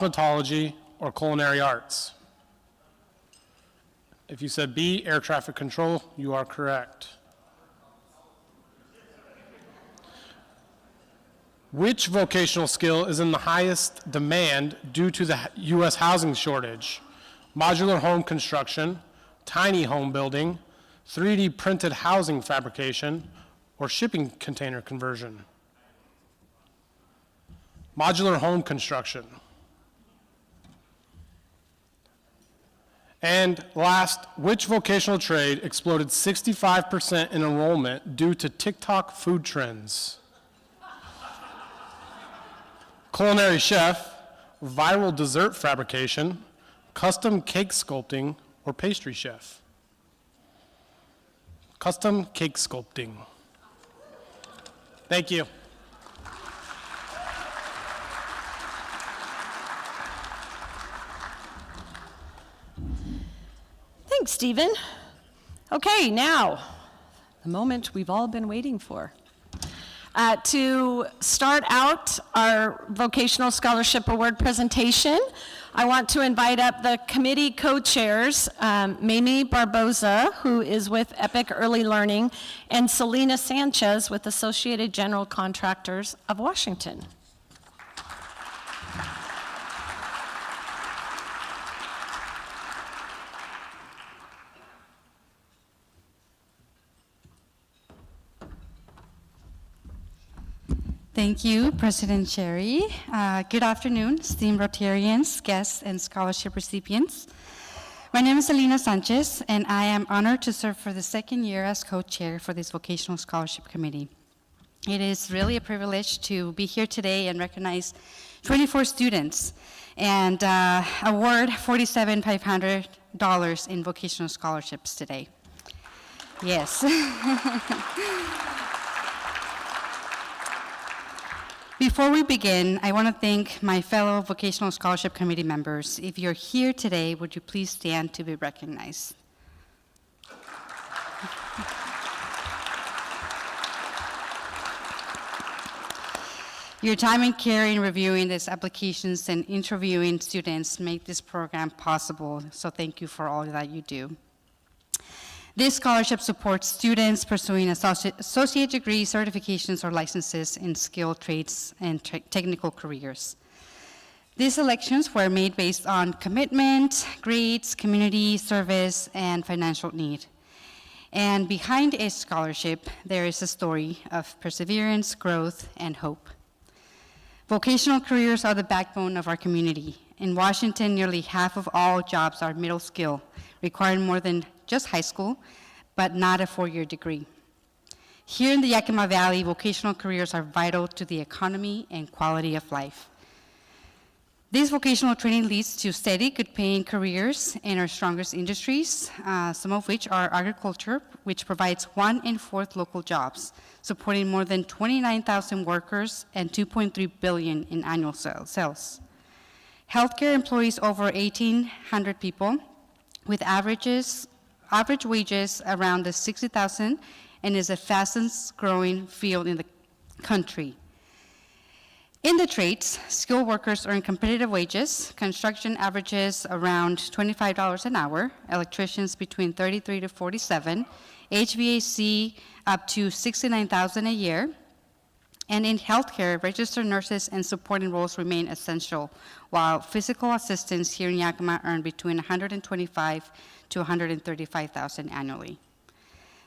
cosmetology, or culinary arts? If you said B, air traffic control, you are correct. Which vocational skill is in the highest demand due to the U.S. housing shortage? Modular home construction, tiny home building, 3D printed housing fabrication, or shipping container conversion? Modular home construction. And last, which vocational trade exploded 65% in enrollment due to TikTok food trends? Culinary chef, viral dessert fabrication, custom cake sculpting, or pastry chef? Custom cake sculpting. Thank you. Thanks, Stephen. Okay, now, the moment we've all been waiting for. To start out our Vocational Scholarship Award presentation, I want to invite up the committee co-chairs, Mamie Barboza, who is with Epic Early Learning, and Selena Sanchez with Associated General Contractors of Washington. Thank you, President Sherry. Good afternoon, esteemed Rotarians, guests, and scholarship recipients. My name is Selena Sanchez, and I am honored to serve for the second year as co-chair for this Vocational Scholarship Committee. It is really a privilege to be here today and recognize 24 students and award $47,500 in vocational scholarships today. Yes. Before we begin, I want to thank my fellow Vocational Scholarship Committee members. If you're here today, would you please stand to be recognized? Your time and care in reviewing these applications and interviewing students make this program possible, so thank you for all that you do. This scholarship supports students pursuing associate degree certifications or licenses in skilled trades and technical careers. These selections were made based on commitment, grades, community service, and financial need. And behind a scholarship, there is a story of perseverance, growth, and hope. Vocational careers are the backbone of our community. In Washington, nearly half of all jobs are middle skill, requiring more than just high school, but not a four-year degree. Here in the Yakima Valley, vocational careers are vital to the economy and quality of life. This vocational training leads to steady, good-paying careers in our strongest industries, some of which are agriculture, which provides 1 in 4 local jobs, supporting more than 29,000 workers and $2.3 billion in annual sales. Healthcare employs over 1,800 people, with average wages around the $60,000 and is the fastest growing field in the country. In the trades, skilled workers earn competitive wages. Construction averages around $25 an hour, electricians between $33 to $47, HVAC up to $69,000 a year. And in healthcare, registered nurses and supporting roles remain essential, while physical assistants here in Yakima earn between $125,000 to $135,000 annually.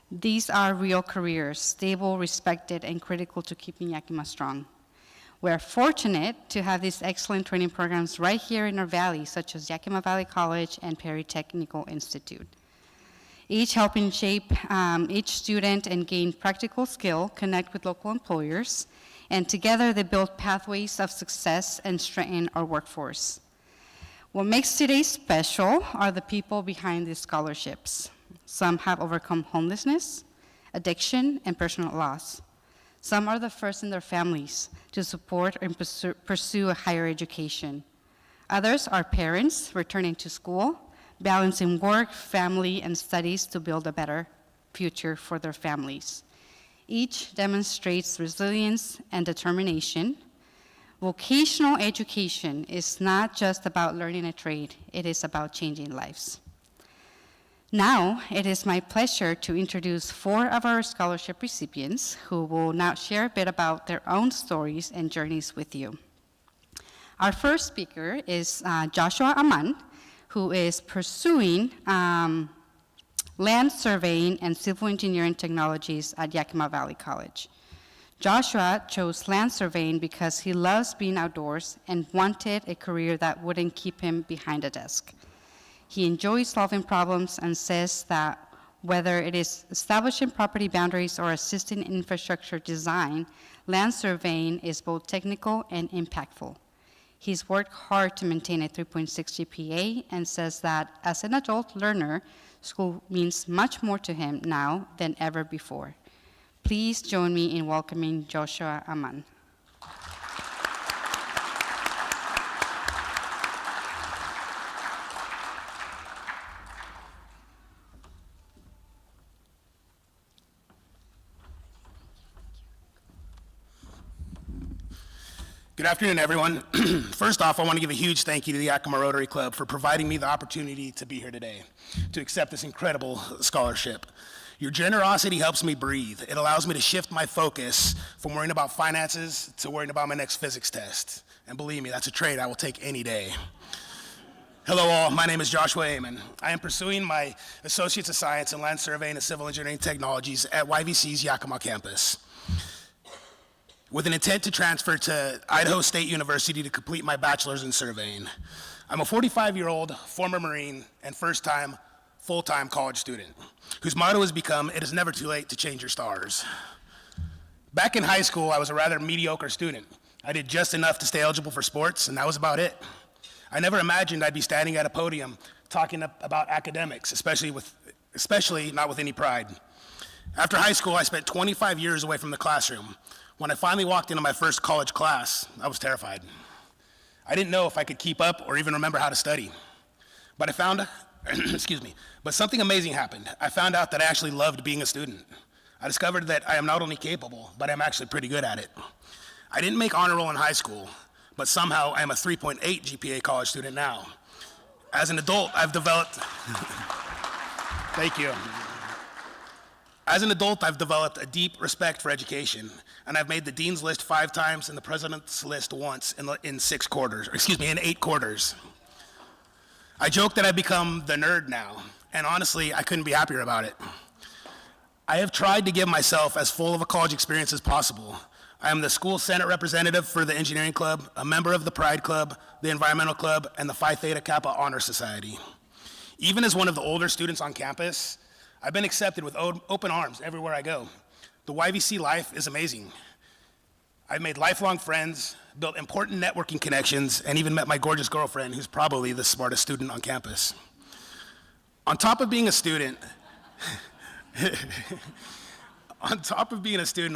These are real careers, stable, respected, and critical to keeping Yakima strong. We're fortunate to have these excellent training programs right here in our valley, such as Yakima Valley College and Perry Technical Institute, each helping shape each student and gain practical skill, connect with local employers, and together they build pathways of success and strengthen our workforce. What makes today special are the people behind these scholarships. Some have overcome homelessness, addiction, and personal loss. Some are the first in their families to support and pursue a higher education. Others are parents returning to school, balancing work, family, and studies to build a better future for their families. Each demonstrates resilience and determination. Vocational education is not just about learning a trade, it is about changing lives. Now, it is my pleasure to introduce 4 of our scholarship recipients who will now share a bit about their own stories and journeys with you. Our first speaker is Joshua Aman, who is pursuing land surveying and civil engineering technologies at Yakima Valley College. Joshua chose land surveying because he loves being outdoors and wanted a career that wouldn't keep him behind a desk. He enjoys solving problems and says that whether it is establishing property boundaries or assisting in infrastructure design, land surveying is both technical and impactful. He's worked hard to maintain a 3.6 GPA and says that as an adult learner, school means much more to him now than ever before. Please join me in welcoming Joshua Aman. Good afternoon, everyone. First off, I want to give a huge thank you to the Yakima Rotary Club for providing me the opportunity to be here today, to accept this incredible scholarship. Your generosity helps me breathe. It allows me to shift my focus from worrying about finances to worrying about my next physics test. And believe me, that's a trade I will take any day. Hello all, my name is Joshua Aman. I am pursuing my Associates of Science in Land Surveying and Civil Engineering Technologies at YVC's Yakima campus, with an intent to transfer to Idaho State University to complete my bachelor's in surveying. I'm a 45-year-old former Marine and first-time full-time college student whose motto has become, "It is never too late to change your stars." Back in high school, I was a rather mediocre student. I did just enough to stay eligible for sports, and that was about it. I never imagined I'd be standing at a podium talking about academics, especially not with any pride. After high school, I spent 25 years away from the classroom. When I finally walked into my first college class, I was terrified. I didn't know if I could keep up or even remember how to study. But I found, but something amazing happened. I found out that I actually loved being a student. I discovered that I am not only capable, but I'm actually pretty good at it. I didn't make honor roll in high school, but somehow I am a 3.8 GPA college student now. As an adult, I've developed, thank you. As an adult, I've developed a deep respect for education, and I've made the dean's list 5 times and the president's list once in 8 quarters. I joke that I've become the nerd now, and honestly, I couldn't be happier about it. I have tried to give myself as full of a college experience as possible. I am the school senate representative for the engineering club, a member of the Pride Club, the environmental club, and the Phi Theta Kappa Honor Society. Even as one of the older students on campus, I've been accepted with open arms everywhere I go. The YVC life is amazing. I've made lifelong friends, built important networking connections, and even met my gorgeous girlfriend, who's probably the smartest student on campus. On top of being a student, I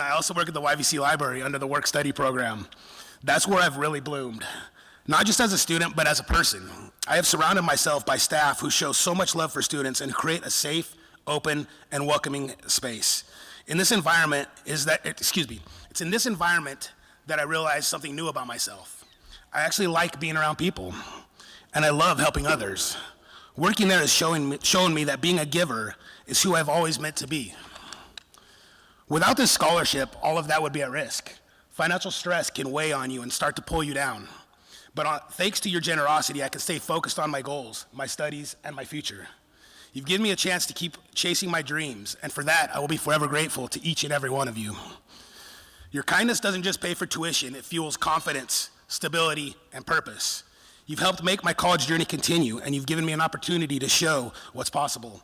also work at the YVC library under the work-study program. That's where I've really bloomed. Not just as a student, but as a person. I have surrounded myself by staff who show so much love for students and create a safe, open, and welcoming space. It's in this environment that I realized something new about myself. I actually like being around people, and I love helping others. Working there has shown me that being a giver is who I've always meant to be. Without this scholarship, all of that would be at risk. Financial stress can weigh on you and start to pull you down. But thanks to your generosity, I can stay focused on my goals, my studies, and my future. You've given me a chance to keep chasing my dreams, and for that, I will be forever grateful to each and every one of you. Your kindness doesn't just pay for tuition, it fuels confidence, stability, and purpose. You've helped make my college journey continue, and you've given me an opportunity to show what's possible,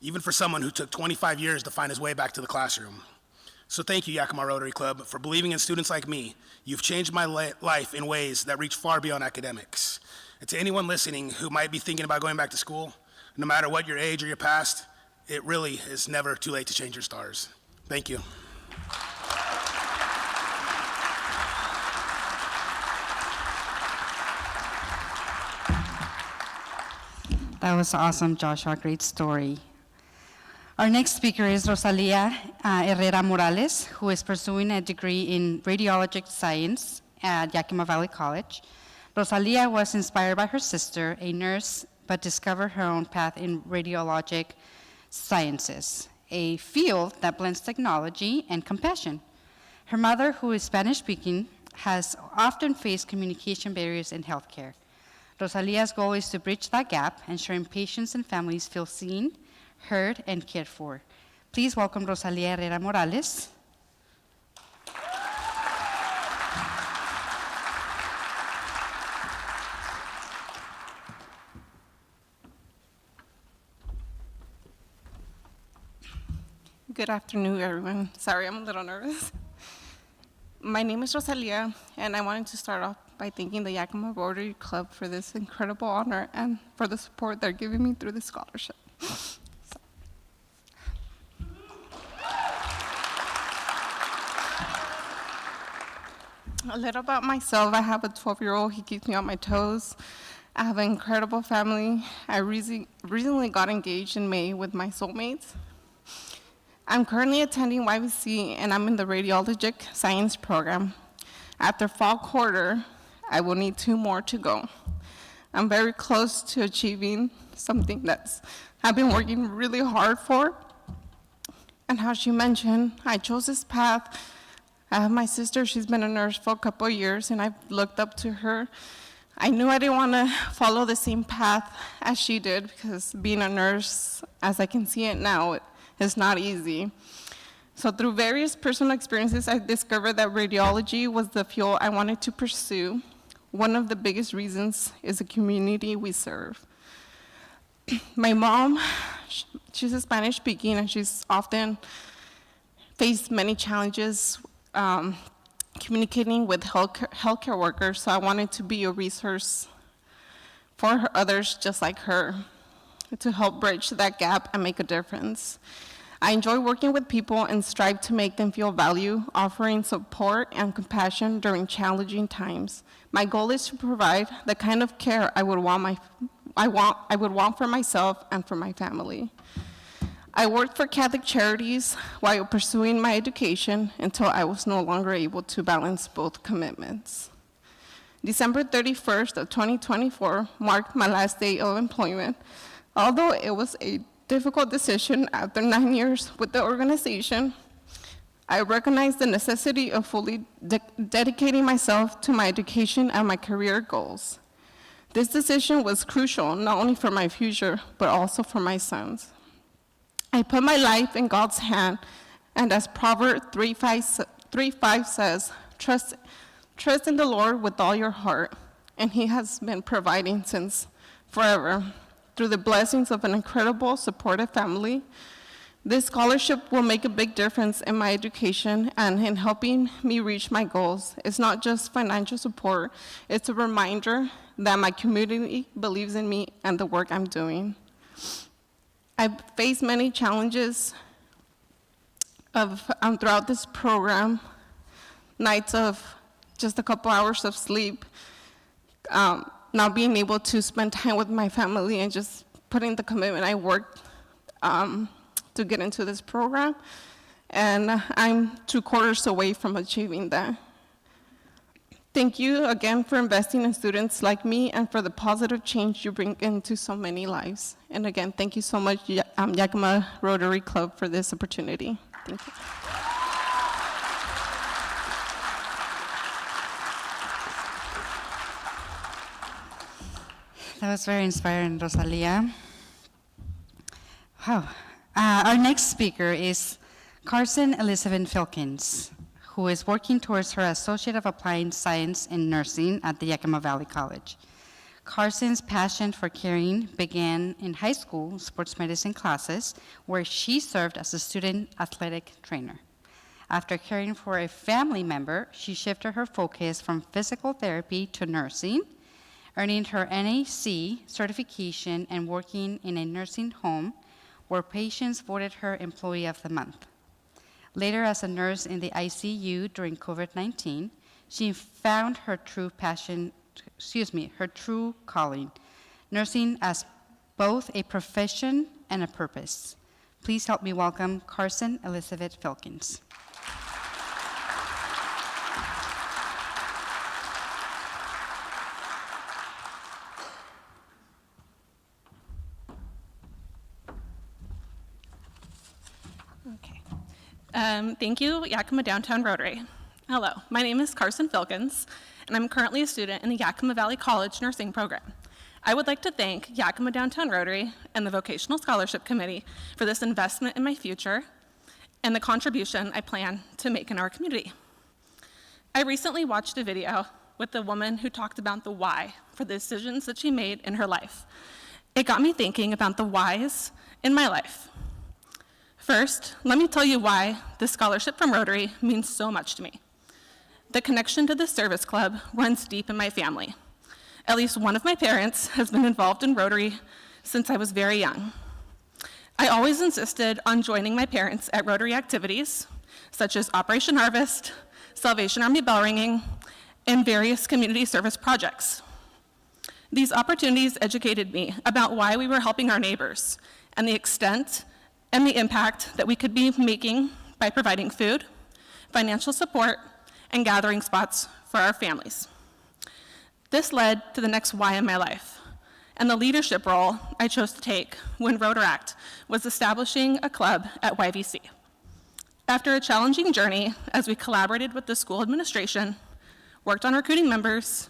even for someone who took 25 years to find his way back to the classroom. So thank you, Yakima Rotary Club, for believing in students like me. You've changed my life in ways that reach far beyond academics. And to anyone listening who might be thinking about going back to school, no matter what your age or your past, it really is never too late to change your stars. Thank you. That was awesome, Joshua. Great story. Our next speaker is Rosalia Herrera Morales, who is pursuing a degree in radiologic science at Yakima Valley College. Rosalia was inspired by her sister, a nurse, but discovered her own path in radiologic sciences, a field that blends technology and compassion. Her mother, who is Spanish-speaking, has often faced communication barriers in healthcare. Rosalia's goal is to bridge that gap, ensuring patients and families feel seen, heard, and cared for. Please welcome Rosalia Herrera Morales. Good afternoon, everyone. Sorry, I'm a little nervous. My name is Rosalia, and I wanted to start off by thanking the Yakima Rotary Club for this incredible honor and for the support they're giving me through the scholarship. A little about myself. I have a 12-year-old. He keeps me on my toes. I have an incredible family. I recently got engaged in May with my soulmates. I'm currently attending YVC, and I'm in the radiologic science program. After fall quarter, I will need 2 more to go. I'm very close to achieving something I've been working really hard for. And as you mentioned, I chose this path. I have my sister. She's been a nurse for a couple of years, and I've looked up to her. I knew I didn't want to follow the same path as she did, because being a nurse, as I can see it now, it's not easy. So through various personal experiences, I discovered that radiology was the field I wanted to pursue. One of the biggest reasons is the community we serve. My mom, she's a Spanish speaking, and she's often faced many challenges communicating with healthcare workers, so I wanted to be a resource for others just like her, to help bridge that gap and make a difference. I enjoy working with people and strive to make them feel value, offering support and compassion during challenging times. My goal is to provide the kind of care I would want for myself and for my family. I worked for Catholic Charities while pursuing my education until I was no longer able to balance both commitments. December 31st of 2024 marked my last day of employment. Although it was a difficult decision after 9 years with the organization, I recognized the necessity of fully dedicating myself to my education and my career goals. This decision was crucial not only for my future, but also for my sons. I put my life in God's hand, and as Proverbs 3:5 says, trust in the Lord with all your heart, and He has been providing since forever. Through the blessings of an incredible, supportive family, this scholarship will make a big difference in my education and in helping me reach my goals. It's not just financial support, it's a reminder that my community believes in me and the work I'm doing. I've faced many challenges throughout this program, nights of just a couple hours of sleep, not being able to spend time with my family, and just putting the commitment I worked to get into this program. And I'm 2/4 away from achieving that. Thank you again for investing in students like me and for the positive change you bring into so many lives. And again, thank you so much, Yakima Rotary Club, for this opportunity. Thank you. That was very inspiring, Rosalia. Wow. Our next speaker is Carson Elizabeth Filkins, who is working towards her Associate of Applied Science in Nursing at the Yakima Valley College. Carson's passion for caring began in high school sports medicine classes, where she served as a student athletic trainer. After caring for a family member, she shifted her focus from physical therapy to nursing, earning her NAC certification and working in a nursing home where patients voted her Employee of the Month. Later, as a nurse in the ICU during COVID-19, she found her true calling, nursing as both a profession and a purpose. Please help me welcome Carson Elizabeth Filkins. Thank you, Yakima Downtown Rotary. Hello, my name is Carson Filkins, and I'm currently a student in the Yakima Valley College Nursing Program. I would like to thank Yakima Downtown Rotary and the Vocational Scholarship Committee for this investment in my future and the contribution I plan to make in our community. I recently watched a video with the woman who talked about the why for the decisions that she made in her life. It got me thinking about the whys in my life. First, let me tell you why this scholarship from Rotary means so much to me. The connection to the service club runs deep in my family. At least one of my parents has been involved in Rotary since I was very young. I always insisted on joining my parents at Rotary activities, such as Operation Harvest, Salvation Army bell ringing, and various community service projects. These opportunities educated me about why we were helping our neighbors and the extent and the impact that we could be making by providing food, financial support, and gathering spots for our families. This led to the next why in my life, and the leadership role I chose to take when Rotaract was establishing a club at YVC. After a challenging journey as we collaborated with the school administration, worked on recruiting members,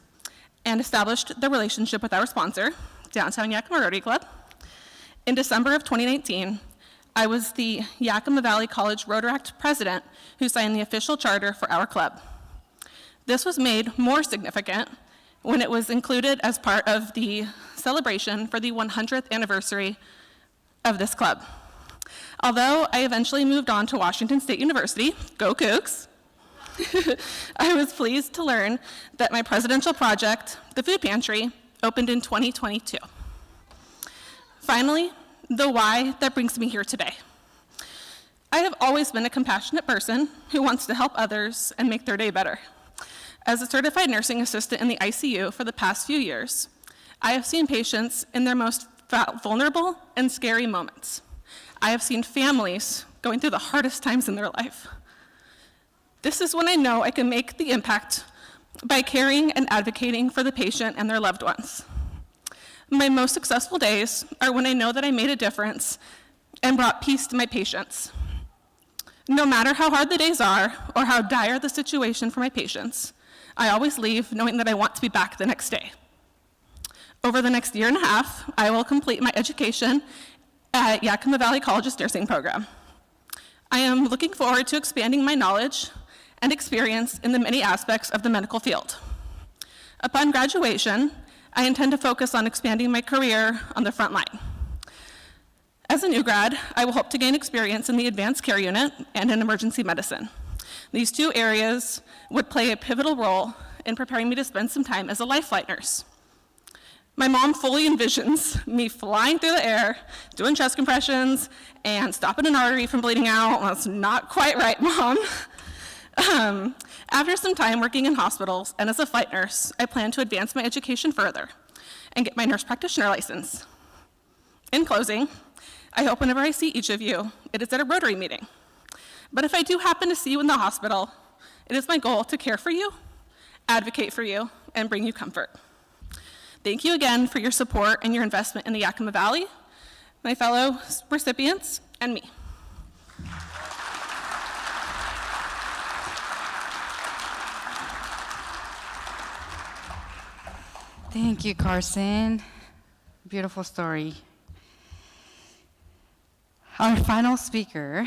and established the relationship with our sponsor, Downtown Yakima Rotary Club, in December of 2019, I was the Yakima Valley College Rotaract president who signed the official charter for our club. This was made more significant when it was included as part of the celebration for the 100th anniversary of this club. Although I eventually moved on to Washington State University, go Cougs, I was pleased to learn that my presidential project, the food pantry, opened in 2022. Finally, the why that brings me here today. I have always been a compassionate person who wants to help others and make their day better. As a certified nursing assistant in the ICU for the past few years, I have seen patients in their most vulnerable and scary moments. I have seen families going through the hardest times in their life. This is when I know I can make the impact by caring and advocating for the patient and their loved ones. My most successful days are when I know that I made a difference and brought peace to my patients. No matter how hard the days are or how dire the situation for my patients, I always leave knowing that I want to be back the next day. Over the next year and a half, I will complete my education at Yakima Valley College's nursing program. I am looking forward to expanding my knowledge and experience in the many aspects of the medical field. Upon graduation, I intend to focus on expanding my career on the front line. As a new grad, I will hope to gain experience in the advanced care unit and in emergency medicine. These two areas would play a pivotal role in preparing me to spend some time as a life flight nurse. My mom fully envisions me flying through the air, doing chest compressions, and stopping an artery from bleeding out. Well, that's not quite right, Mom. After some time working in hospitals and as a flight nurse, I plan to advance my education further and get my nurse practitioner license. In closing, I hope whenever I see each of you, it is at a Rotary meeting. But if I do happen to see you in the hospital, it is my goal to care for you, advocate for you, and bring you comfort. Thank you again for your support and your investment in the Yakima Valley, my fellow recipients, and me. Thank you, Carson. Beautiful story. Our final speaker,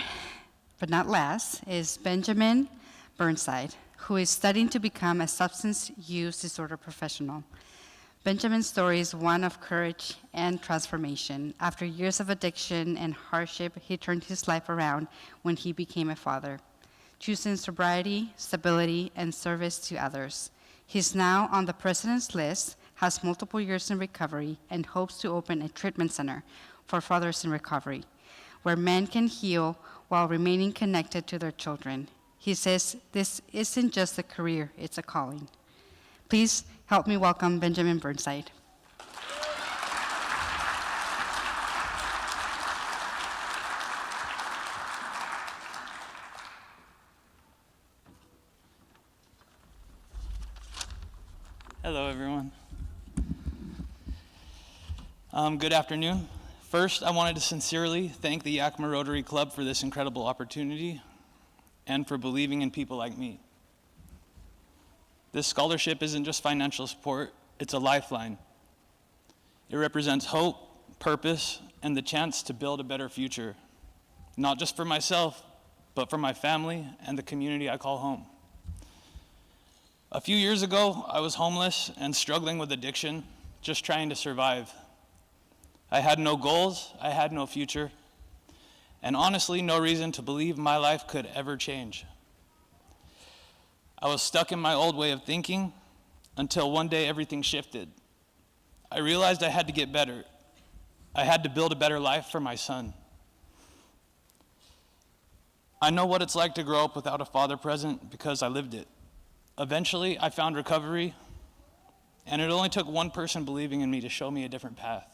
but not last, is Benjamin Burnside, who is studying to become a substance use disorder professional. Benjamin's story is one of courage and transformation. After years of addiction and hardship, he turned his life around when he became a father, choosing sobriety, stability, and service to others. He's now on the president's list, has multiple years in recovery, and hopes to open a treatment center for fathers in recovery, where men can heal while remaining connected to their children. He says this isn't just a career, it's a calling. Please help me welcome Benjamin Burnside. Hello, everyone. Good afternoon. First, I wanted to sincerely thank the Yakima Rotary Club for this incredible opportunity. and for believing in people like me. This scholarship isn't just financial support, it's a lifeline. It represents hope, purpose, and the chance to build a better future, not just for myself, but for my family and the community I call home. A few years ago, I was homeless and struggling with addiction, just trying to survive. I had no goals, I had no future, and honestly, no reason to believe my life could ever change. I was stuck in my old way of thinking until one day everything shifted. I realized I had to get better. I had to build a better life for my son. I know what it's like to grow up without a father present because I lived it. Eventually, I found recovery, and it only took one person believing in me to show me a different path.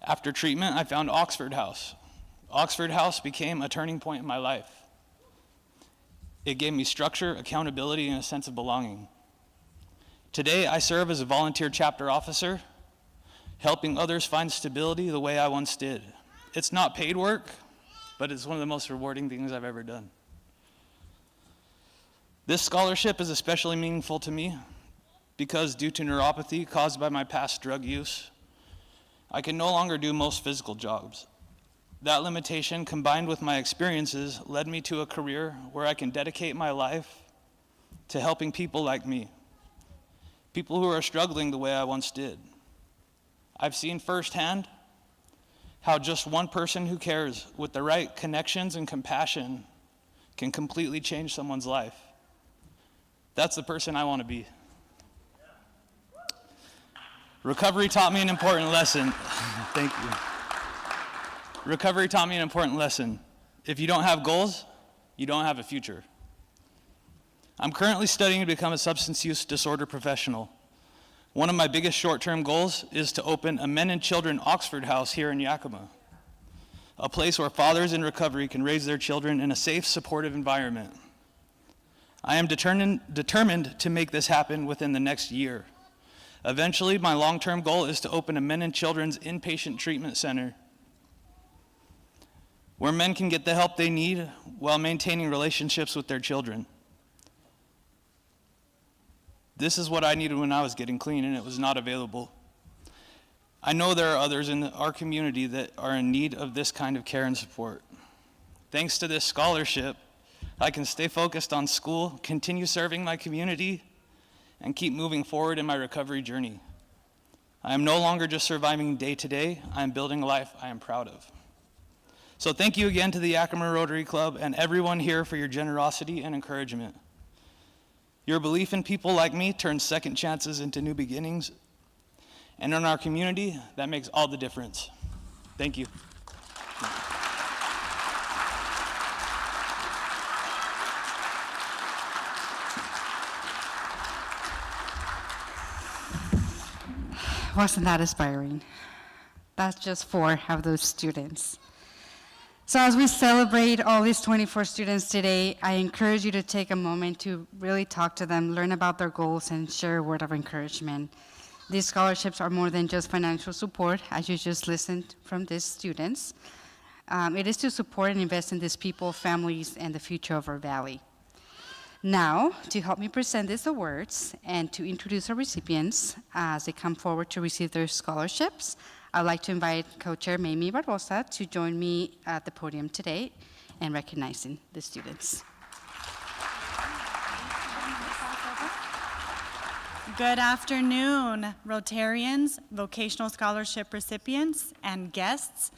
After treatment, I found Oxford House. Oxford House became a turning point in my life. It gave me structure, accountability, and a sense of belonging. Today, I serve as a volunteer chapter officer, helping others find stability the way I once did. It's not paid work, but it's one of the most rewarding things I've ever done. This scholarship is especially meaningful to me because due to neuropathy caused by my past drug use, I can no longer do most physical jobs. That limitation, combined with my experiences, led me to a career where I can dedicate my life to helping people like me, people who are struggling the way I once did. I've seen firsthand how just one person who cares with the right connections and compassion can completely change someone's life. That's the person I want to be. Recovery taught me an important lesson. Thank you. Recovery taught me an important lesson. If you don't have goals, you don't have a future. I'm currently studying to become a substance use disorder professional. One of my biggest short-term goals is to open a men and children Oxford House here in Yakima, a place where fathers in recovery can raise their children in a safe, supportive environment. I am determined to make this happen within the next year. Eventually, my long-term goal is to open a men and children's inpatient treatment center where men can get the help they need while maintaining relationships with their children. This is what I needed when I was getting clean and it was not available. I know there are others in our community that are in need of this kind of care and support. Thanks to this scholarship, I can stay focused on school, continue serving my community, and keep moving forward in my recovery journey. I am no longer just surviving day to day, I am building a life I am proud of. So thank you again to the Yakima Rotary Club and everyone here for your generosity and encouragement. Your belief in people like me turns second chances into new beginnings, and in our community, that makes all the difference. Thank you. Wasn't that inspiring? That's just 4 of those students. So as we celebrate all these 24 students today, I encourage you to take a moment to really talk to them, learn about their goals, and share a word of encouragement. These scholarships are more than just financial support, as you just listened from these students. It is to support and invest in these people, families, and the future of our valley. Now, to help me present these awards and to introduce our recipients as they come forward to receive their scholarships, I'd like to invite Co-Chair Mamie Barbosa to join me at the podium today in recognizing the students. Good afternoon, Rotarians, Vocational Scholarship recipients, and guests.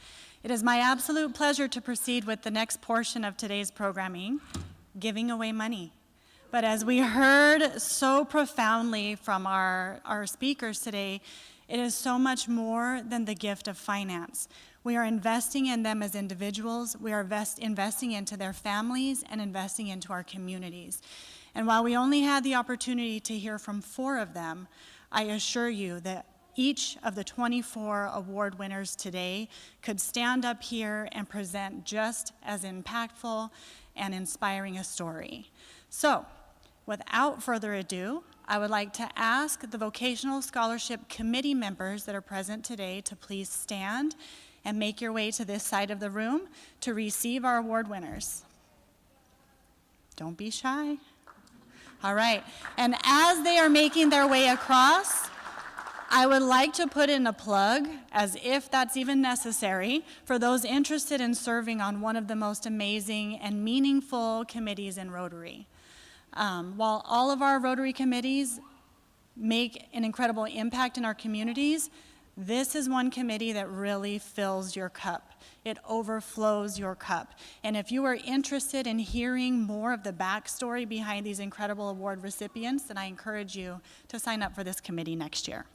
It is my absolute pleasure to proceed with the next portion of today's programming, giving away money. But as we heard so profoundly from our speakers today, it is so much more than the gift of finance. We are investing in them as individuals, we are investing into their families, and investing into our communities. And while we only had the opportunity to hear from 4 of them, I assure you that each of the 24 award winners today could stand up here and present just as impactful and inspiring a story. So, without further ado, I would like to ask the Vocational Scholarship Committee members that are present today to please stand and make your way to this side of the room to receive our award winners. Don't be shy. All right, and as they are making their way across, I would like to put in a plug, as if that's even necessary, for those interested in serving on one of the most amazing and meaningful committees in Rotary. While all of our Rotary committees make an incredible impact in our communities, this is one committee that really fills your cup. It overflows your cup. And if you are interested in hearing more of the backstory behind these incredible award recipients, then I encourage you to sign up for this committee next year.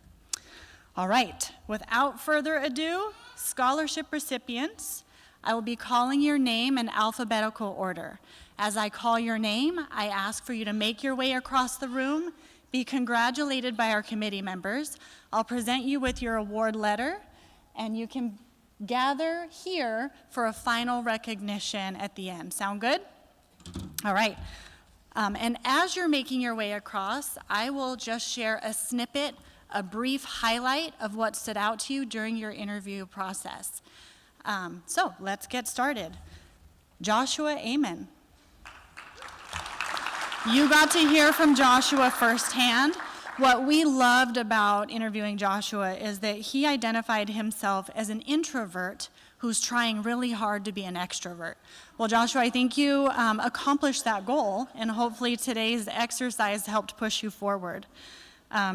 All right, without further ado, scholarship recipients, I will be calling your name in alphabetical order. As I call your name, I ask for you to make your way across the room, be congratulated by our committee members. I'll present you with your award letter, and you can gather here for a final recognition at the end. Sound good? All right. And as you're making your way across, I will just share a snippet, a brief highlight of what stood out to you during your interview process. So let's get started. Joshua Amen. You got to hear from Joshua firsthand. What we loved about interviewing Joshua is that he identified himself as an introvert who's trying really hard to be an extrovert. Well, Joshua, I think you accomplished that goal, and hopefully today's exercise helped push you forward.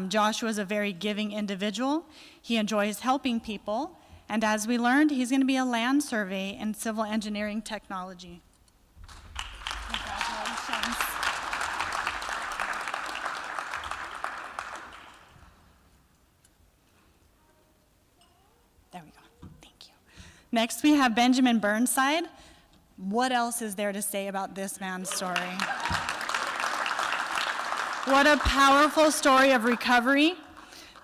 Joshua is a very giving individual. He enjoys helping people, and as we learned, he's going to be a land survey and civil engineering technology. Congratulations. There we go. Thank you. Next, we have Benjamin Burnside. What else is there to say about this man's story? What a powerful story of recovery.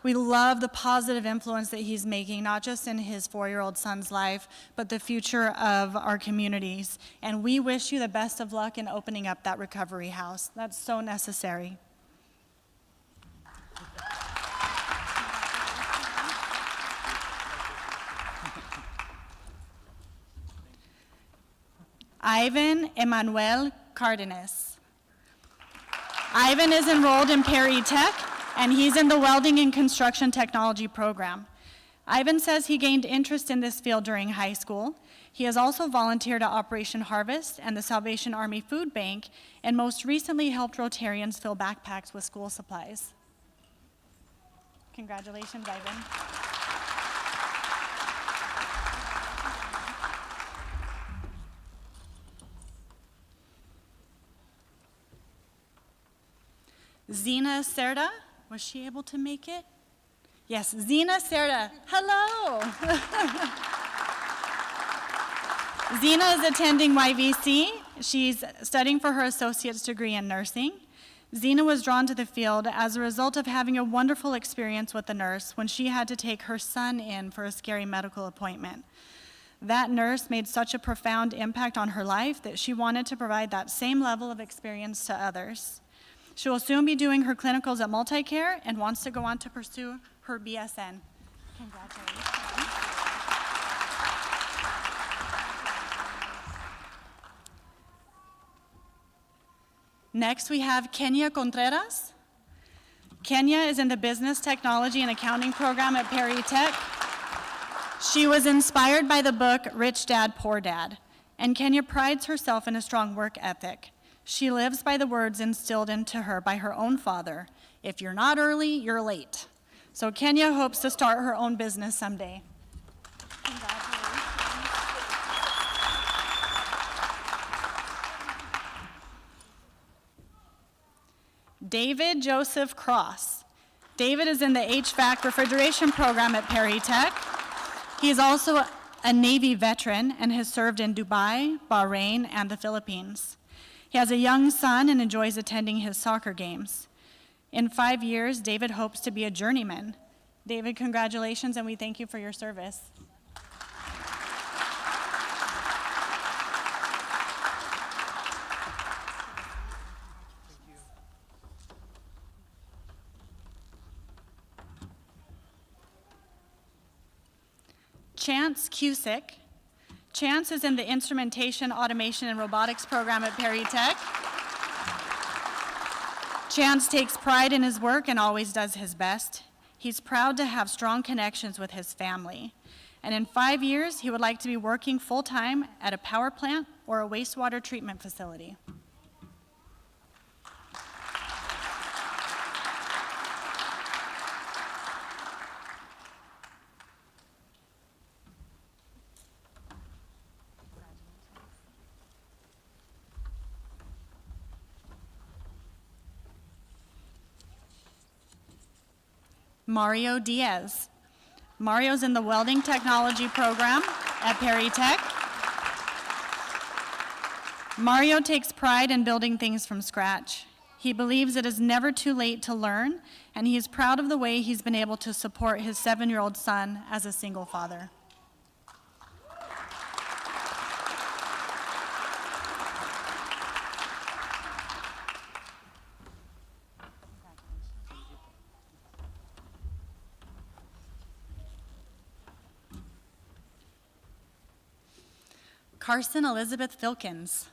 We love the positive influence that he's making, not just in his 4-year-old son's life, but the future of our communities. And we wish you the best of luck in opening up that recovery house. That's so necessary. Ivan Emanuel Cardenas. Ivan is enrolled in Perry Tech, and he's in the Welding and Construction Technology program. Ivan says he gained interest in this field during high school. He has also volunteered at Operation Harvest and the Salvation Army Food Bank, and most recently helped Rotarians fill backpacks with school supplies. Congratulations, Ivan. Zena Cerda, was she able to make it? Yes, Zena Cerda, hello. Zena is attending YVC. She's studying for her associate's degree in nursing. Zena was drawn to the field as a result of having a wonderful experience with a nurse when she had to take her son in for a scary medical appointment. That nurse made such a profound impact on her life that she wanted to provide that same level of experience to others. She will soon be doing her clinicals at Multicare and wants to go on to pursue her BSN. Congratulations. Next, we have Kenya Contreras. Kenya is in the Business Technology and Accounting program at Perry Tech. She was inspired by the book Rich Dad, Poor Dad, and Kenya prides herself in a strong work ethic. She lives by the words instilled into her by her own father: if you're not early, you're late. So Kenya hopes to start her own business someday. Congratulations. David Joseph Cross. David is in the HVAC refrigeration program at Perry Tech. He is also a Navy veteran and has served in Dubai, Bahrain, and the Philippines. He has a young son and enjoys attending his soccer games. In 5 years, David hopes to be a journeyman. David, congratulations, and we thank you for your service. Chance Cusick. Chance is in the Instrumentation, Automation, and Robotics program at Perry Tech. Chance takes pride in his work and always does his best. He's proud to have strong connections with his family. And in 5 years, he would like to be working full-time at a power plant or a wastewater treatment facility. Mario Diaz. Mario's in the welding technology program at Perry Tech. Mario takes pride in building things from scratch. He believes it is never too late to learn, and he is proud of the way he's been able to support his 7-year-old son as a single father. Carson Elizabeth Filkins.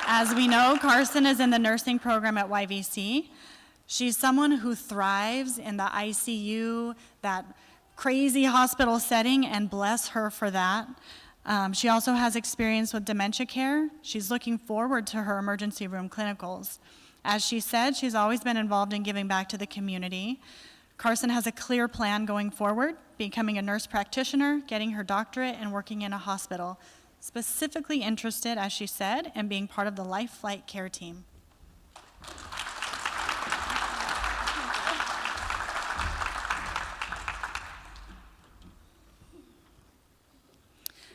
As we know, Carson is in the nursing program at YVC. She's someone who thrives in the ICU, that crazy hospital setting, and bless her for that. She also has experience with dementia care. She's looking forward to her emergency room clinicals. As she said, she's always been involved in giving back to the community. Carson has a clear plan going forward, becoming a nurse practitioner, getting her doctorate, and working in a hospital. Specifically interested, as she said, in being part of the Life Flight Care team.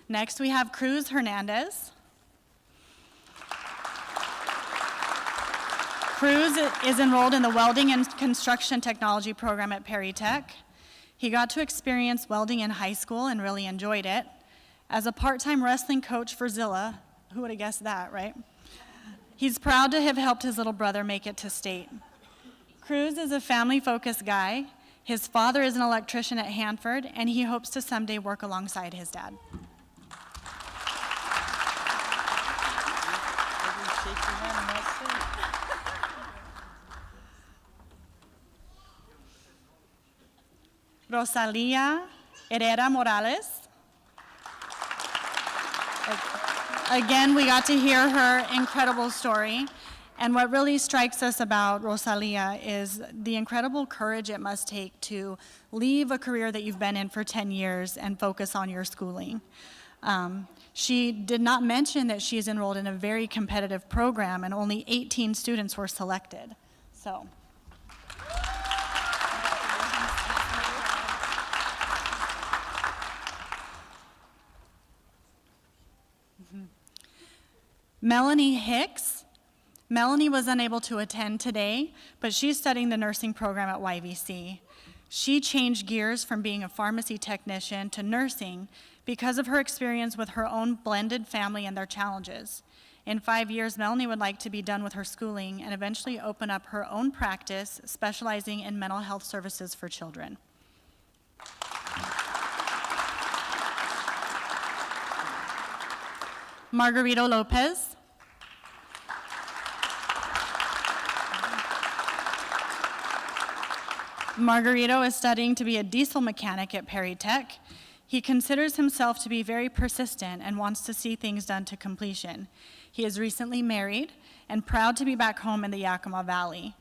Next, we have Cruz Hernandez. Cruz is enrolled in the Welding and Construction Technology program at Perry Tech. He got to experience welding in high school and really enjoyed it. As a part-time wrestling coach for Zilla, who would have guessed that, right? He's proud to have helped his little brother make it to state. Cruz is a family-focused guy. His father is an electrician at Hanford, and he hopes to someday work alongside his dad. Rosalia Herrera Morales. Again, we got to hear her incredible story. And what really strikes us about Rosalia is the incredible courage it must take to leave a career that you've been in for 10 years and focus on your schooling. She did not mention that she's enrolled in a very competitive program and only 18 students were selected. So. Melanie Hicks. Melanie was unable to attend today, but she's studying the nursing program at YVC. She changed gears from being a pharmacy technician to nursing because of her experience with her own blended family and their challenges. In 5 years, Melanie would like to be done with her schooling and eventually open up her own practice, specializing in mental health services for children. Margarito Lopez. Margarito is studying to be a diesel mechanic at Perry Tech. He considers himself to be very persistent and wants to see things done to completion. He is recently married and proud to be back home in the Yakima Valley.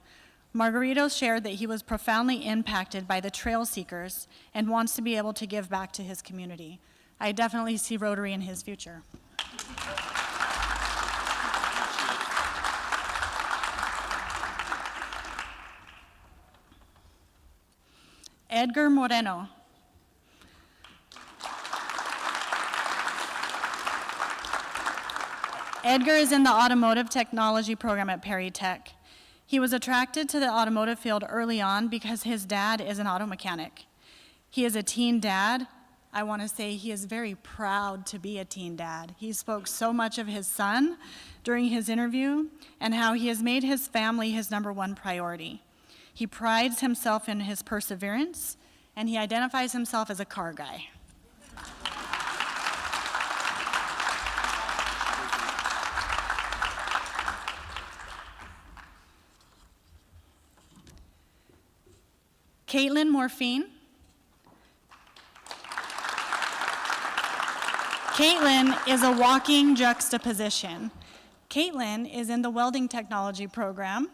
Margarito shared that he was profoundly impacted by the trail seekers and wants to be able to give back to his community. I definitely see Rotary in his future. Edgar Moreno. Edgar is in the automotive technology program at Perry Tech. He was attracted to the automotive field early on because his dad is an auto mechanic. He is a teen dad. I want to say he is very proud to be a teen dad. He spoke so much of his son during his interview and how he has made his family his #1 priority. He prides himself in his perseverance, and he identifies himself as a car guy. Caitlin Morphine. Caitlin is a walking juxtaposition. Caitlin is in the welding technology program,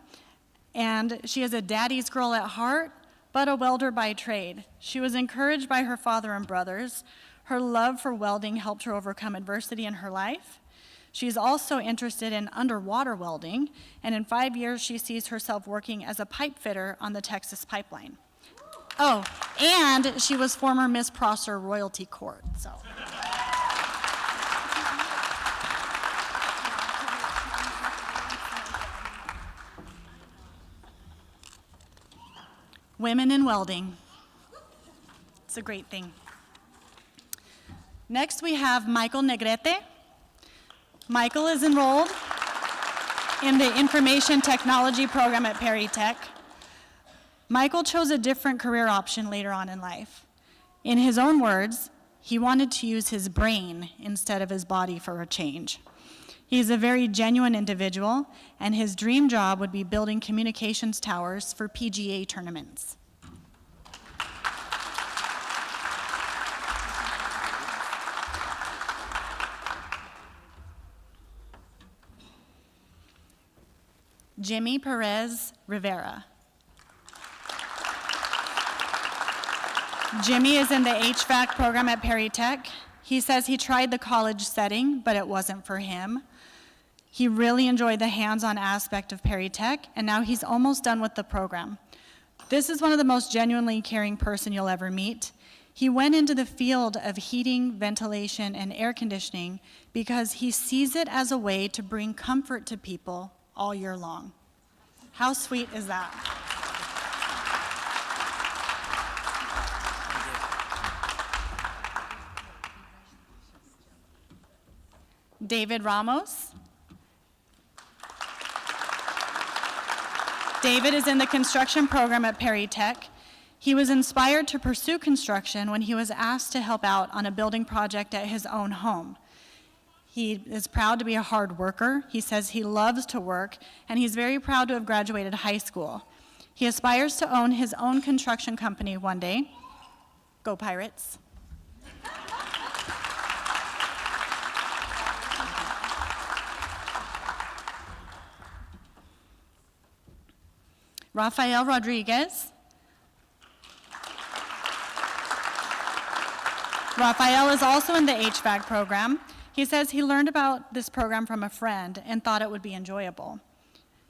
and she is a daddy's girl at heart, but a welder by trade. She was encouraged by her father and brothers. Her love for welding helped her overcome adversity in her life. She's also interested in underwater welding, and in 5 years, she sees herself working as a pipe fitter on the Texas pipeline. Oh, and she was former Miss Prosser Royalty Court, so. Women in welding. It's a great thing. Next, we have Michael Negrete. Michael is enrolled in the Information Technology program at Perry Tech. Michael chose a different career option later on in life. In his own words, he wanted to use his brain instead of his body for a change. He's a very genuine individual, and his dream job would be building communications towers for PGA tournaments. Jimmy Perez Rivera. Jimmy is in the HVAC program at Perry Tech. He says he tried the college setting, but it wasn't for him. He really enjoyed the hands-on aspect of Perry Tech, and now he's almost done with the program. This is one of the most genuinely caring person you'll ever meet. He went into the field of heating, ventilation, and air conditioning because he sees it as a way to bring comfort to people all year long. How sweet is that? David Ramos. David is in the construction program at Perry Tech. He was inspired to pursue construction when he was asked to help out on a building project at his own home. He is proud to be a hard worker. He says he loves to work, and he's very proud to have graduated high school. He aspires to own his own construction company one day. Go Pirates. Rafael Rodriguez. Rafael is also in the HVAC program. He says he learned about this program from a friend and thought it would be enjoyable.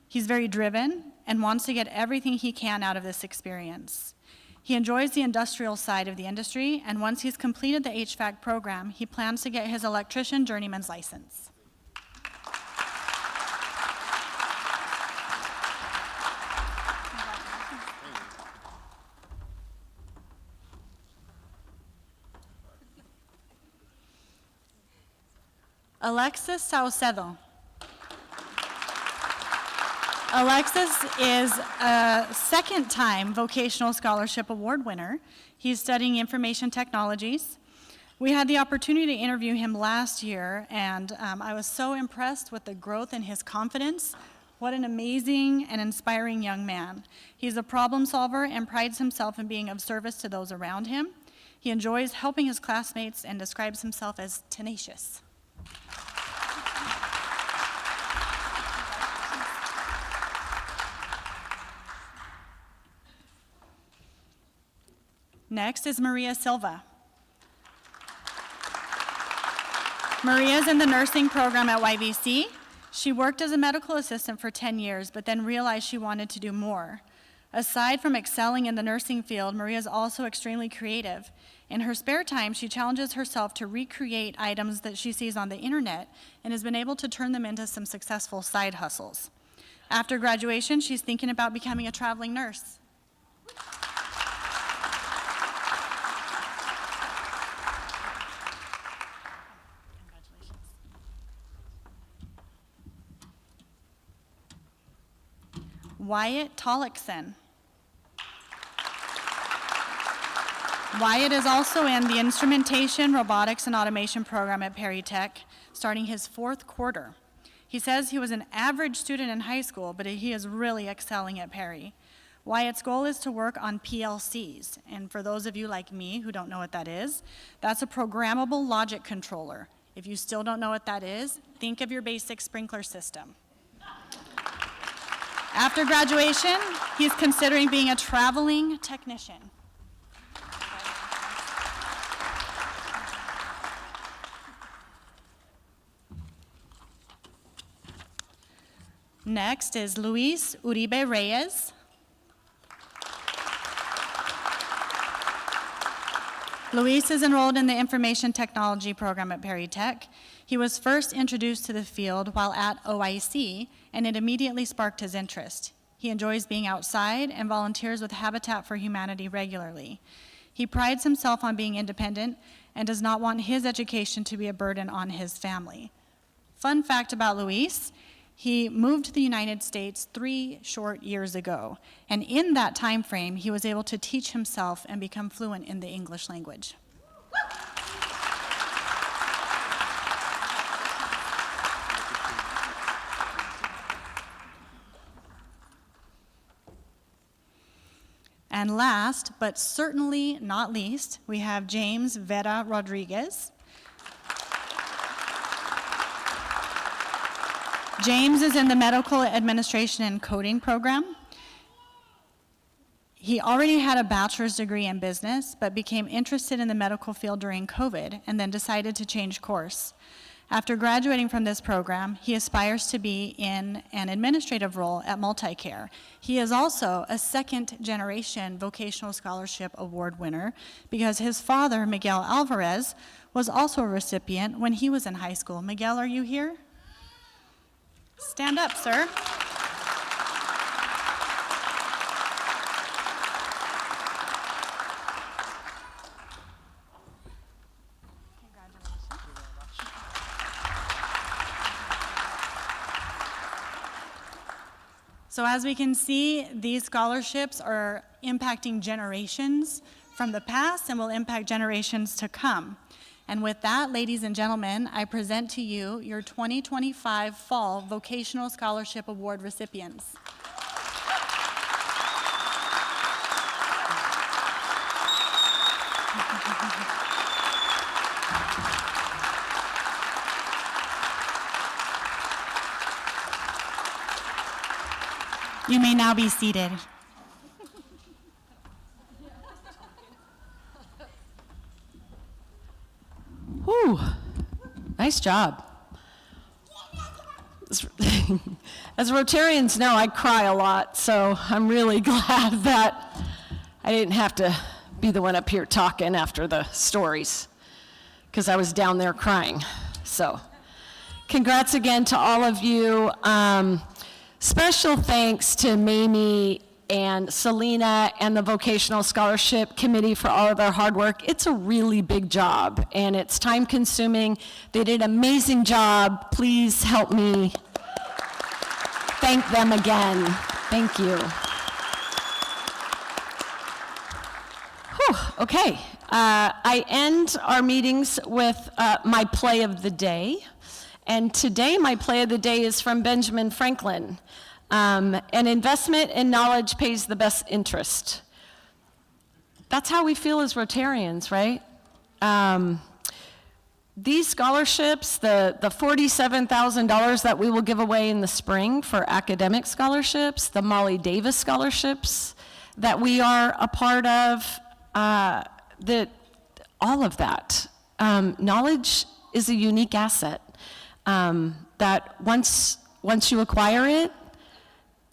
He's very driven and wants to get everything he can out of this experience. He enjoys the industrial side of the industry, and once he's completed the HVAC program, he plans to get his electrician journeyman's license. Alexis Saucedo. Alexis is a second-time Vocational Scholarship Award winner. He's studying information technologies. We had the opportunity to interview him last year, and I was so impressed with the growth in his confidence. What an amazing and inspiring young man. He's a problem solver and prides himself in being of service to those around him. He enjoys helping his classmates and describes himself as tenacious. Next is Maria Silva. Maria's in the nursing program at YVC. She worked as a medical assistant for 10 years, but then realized she wanted to do more. Aside from excelling in the nursing field, Maria is also extremely creative. In her spare time, she challenges herself to recreate items that she sees on the internet and has been able to turn them into some successful side hustles. After graduation, she's thinking about becoming a traveling nurse. Wyatt Tollickson. Wyatt is also in the Instrumentation, Robotics, and Automation program at Perry Tech, starting his 4th quarter. He says he was an average student in high school, but he is really excelling at Perry. why its goal is to work on PLCs. And for those of you like me who don't know what that is, that's a programmable logic controller. If you still don't know what that is, think of your basic sprinkler system. After graduation, he's considering being a traveling technician. Next is Luis Uribe Reyes. Luis is enrolled in the Information Technology program at Perry Tech. He was first introduced to the field while at OIC, and it immediately sparked his interest. He enjoys being outside and volunteers with Habitat for Humanity regularly. He prides himself on being independent and does not want his education to be a burden on his family. Fun fact about Luis, he moved to the United States 3 short years ago, and in that time frame, he was able to teach himself and become fluent in the English language. And last, but certainly not least, we have James Vera Rodriguez. James is in the Medical Administration and Coding program. He already had a bachelor's degree in business, but became interested in the medical field during COVID and then decided to change course. After graduating from this program, he aspires to be in an administrative role at Multicare. He is also a second-generation Vocational Scholarship Award winner because his father, Miguel Alvarez, was also a recipient when he was in high school. Miguel, are you here? Stand up, sir. So as we can see, these scholarships are impacting generations from the past and will impact generations to come. And with that, ladies and gentlemen, I present to you your 2025 Fall Vocational Scholarship Award recipients. You may now be seated. Whew, nice job. As Rotarians know, I cry a lot, so I'm really glad that I didn't have to be the one up here talking after the stories, because I was down there crying. So, congrats again to all of you. Special thanks to Mamie and Selena and the Vocational Scholarship Committee for all of their hard work. It's a really big job, and it's time-consuming. They did an amazing job. Please help me thank them again. Thank you. Whew, okay. I end our meetings with my play of the day. And today, my play of the day is from Benjamin Franklin. An investment in knowledge pays the best interest. That's how we feel as Rotarians, right? These scholarships, the $47,000 that we will give away in the spring for academic scholarships, the Molly Davis scholarships that we are a part of, all of that. Knowledge is a unique asset that once you acquire it,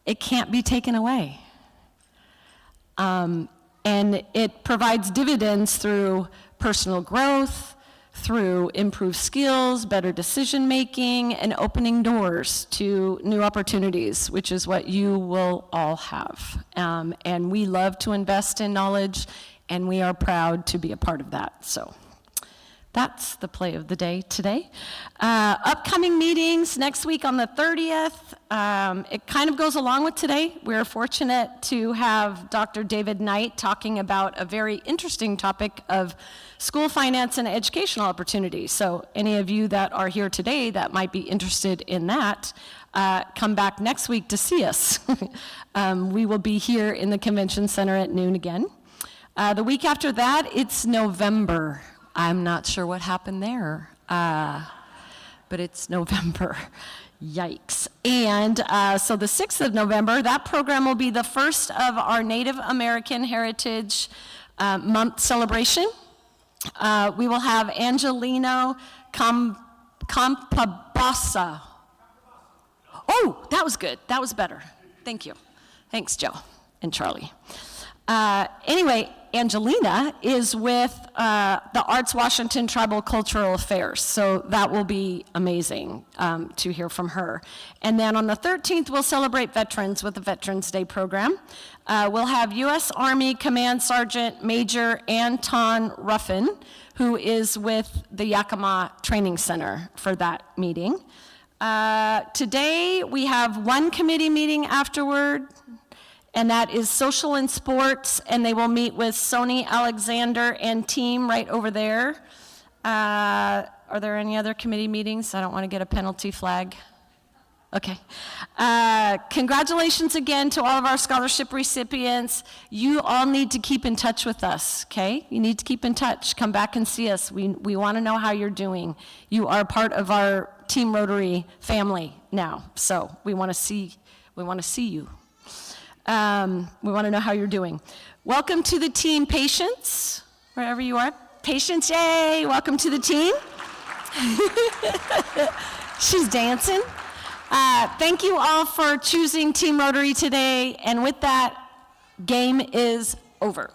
it can't be taken away. And it provides dividends through personal growth, through improved skills, better decision-making, and opening doors to new opportunities, which is what you will all have. And we love to invest in knowledge, and we are proud to be a part of that. So that's the play of the day today. Upcoming meetings next week on the 30th. It kind of goes along with today. We're fortunate to have Dr. David Knight talking about a very interesting topic of school finance and educational opportunities. So any of you that are here today that might be interested in that, come back next week to see us. We will be here in the Convention Center at noon again. The week after that, it's November. I'm not sure what happened there, but it's November. Yikes. And so the 6th of November, that program will be the first of our Native American Heritage Month celebration. We will have Angelino Campabassa. Oh, that was good. That was better. Thank you. Thanks, Joe and Charlie. Anyway, Angelina is with the Arts Washington Tribal Cultural Affairs, so that will be amazing to hear from her. And then on the 13th, we'll celebrate veterans with the Veterans Day program. We'll have U.S. Army Command Sergeant Major Anton Ruffin, who is with the Yakima Training Center for that meeting. Today, we have one committee meeting afterward, and that is Social and Sports, and they will meet with Sony Alexander and team right over there. Are there any other committee meetings? I don't want to get a penalty flag. Okay. Congratulations again to all of our scholarship recipients. You all need to keep in touch with us, okay? You need to keep in touch. Come back and see us. We want to know how you're doing. You are part of our Team Rotary family now, so we want to see you. We want to know how you're doing. Welcome to the team, Patience, wherever you are. Patience, yay! Welcome to the team. She's dancing. Thank you all for choosing Team Rotary today, and with that, game is over.